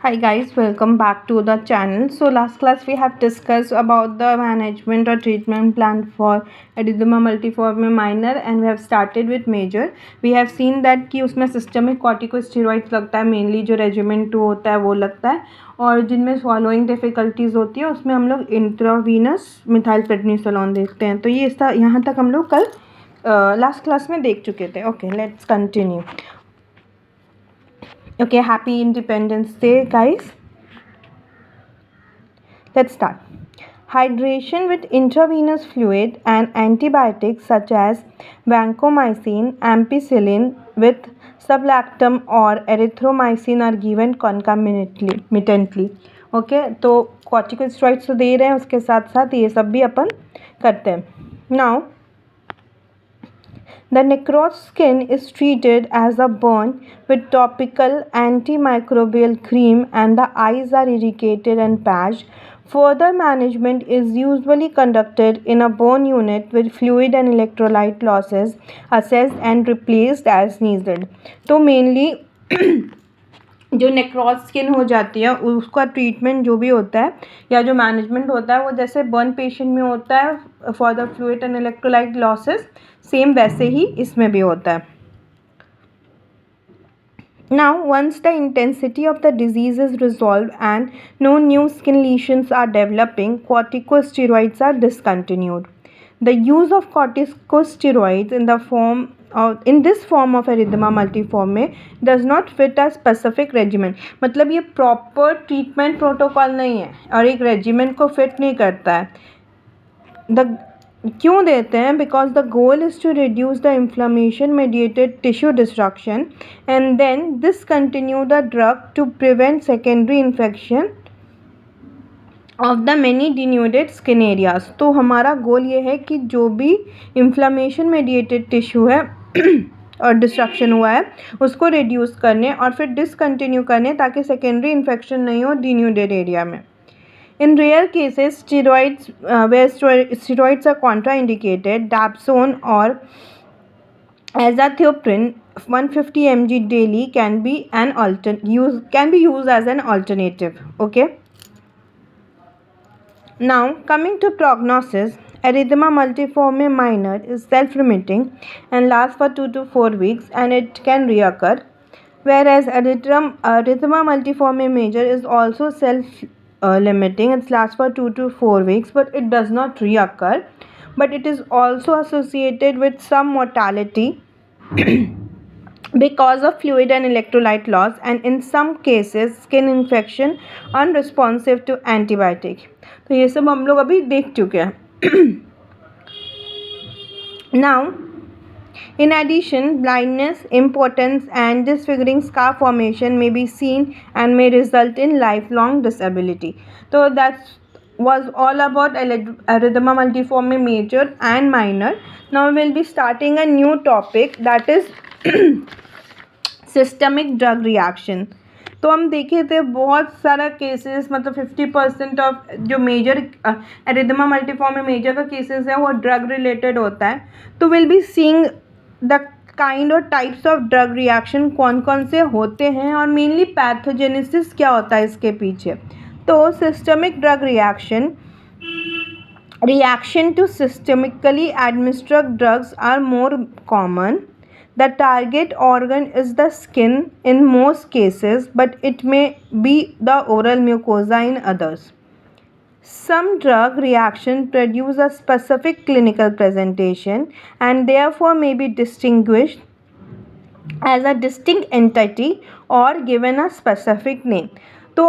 Hi guys, welcome back to the channel. So last class we have discussed about the management or treatment plan for erythema multiforme minor and we have started with major. We have seen that कि उसमें systemic corticosteroids लगता है, mainly जो regimen 2 होता है वो लगता है, और जिनमें swallowing difficulties होती है उसमें हम लोग intravenous methylprednisolone देखते हैं. तो ये यहाँ तक हम लोग कल लास्ट क्लास में देख चुके थे. Okay, let's continue. Okay, happy Independence Day, guys. Let's start. Hydration with intravenous fluid and antibiotics such as vancomycin, ampicillin with sublactam or erythromycin are given concomitantly. Okay, तो कॉर्टिकोस्टेरॉइड्स तो दे रहे हैं, उसके साथ साथ ये सब भी अपन करते हैं. Now the necrosed skin is treated as a burn with topical antimicrobial cream and the eyes are irrigated and patched. Further management is usually conducted in a burn unit with fluid and electrolyte losses assessed and replaced as needed. तो mainly जो नेक्रॉस skin हो जाती है उसका treatment जो भी होता है या जो मैनेजमेंट होता है वो जैसे बर्न पेशेंट में होता है for the fluid and electrolyte losses, same वैसे ही इसमें भी होता है. Now, once the intensity of the disease is resolved and no new skin lesions are developing, corticosteroids are discontinued. The use of corticosteroids in this form of erythema multiforme does not fit a specific regimen. मतलब ये proper treatment protocol नहीं है और एक regimen को fit नहीं करता है. क्यों देते हैं? Because the goal is to reduce the inflammation mediated tissue destruction and then discontinue the drug to prevent secondary infection of the many denuded skin areas. तो हमारा गोल ये है कि जो भी इन्फ्लेमेशन मेडिएटेड टिश्यू है और डिस्ट्रक्शन हुआ है उसको रिड्यूस करने और फिर डिसकंटिन्यू करने ताकि सेकेंडरी इन्फेक्शन नहीं हो डिन्यूडेड एरिया में. In rare cases, where steroids are contraindicated, dapsone or azathioprine 150 mg daily can be used as an alternative. Okay. Now coming to prognosis, erythema multiforme minor is self-remitting and lasts for 2 to 4 weeks and it can reoccur, whereas erythema multiforme major is also limiting. It lasts for 2 to 4 weeks but it does not reoccur, but it is also associated with some mortality because of fluid and electrolyte loss and in some cases skin infection unresponsive to antibiotic. तो ये सब हम लोग अभी देख चुके हैं. Now, in addition, blindness, impotence and disfiguring scar formation may be seen and may result in lifelong disability. So that was all about erythema multiforme major and minor. Now we will be starting a new topic, that is systemic drug reaction. तो हम देखे थे बहुत सारा cases, मतलब 50% of जो major erythema multiform में major का केसेस है वो ड्रग रिलेटेड होता है. तो will be seeing the kind और टाइप्स ऑफ ड्रग रिएक्शन कौन कौन से होते हैं और मेनली पैथोजेनेसिस क्या होता है इसके पीछे. तो systemic drug reaction to systemically administered drugs are more common. The target organ is the skin in most cases, but it may be the oral mucosa in others. Some drug reactions produce a specific clinical presentation and therefore may be distinguished as a distinct entity or given a specific name. तो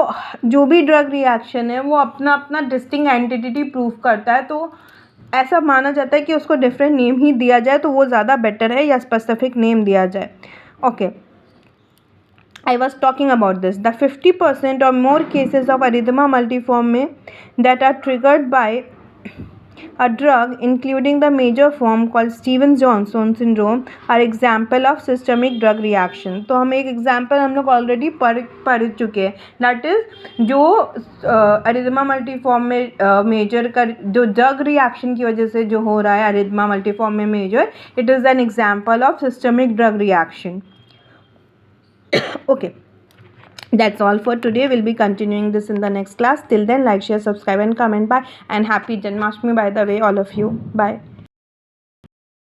जो भी drug reaction है वो अपना अपना distinct entity prove करता है, तो ऐसा माना जाता है कि उसको डिफरेंट नेम ही दिया जाए तो वो ज़्यादा बेटर है या स्पेसिफिक नेम दिया जाए. Okay, I was talking about this. The 50% or more cases of erythema multiforme that are triggered by a drug, including the major form called Stevens-Johnson syndrome, are example of systemic drug reaction. तो हम एक example हम लोग already पढ़ चुके हैं. That is जो erythema multiforme में major का जो drug reaction की वजह से जो हो रहा है erythema multiforme में major, it is an example of systemic drug reaction. Okay. That's all for today. We'll be continuing this in the next class. Till then, like, share, subscribe, and comment. Bye. And happy Janmashtami, by the way, all of you. Bye.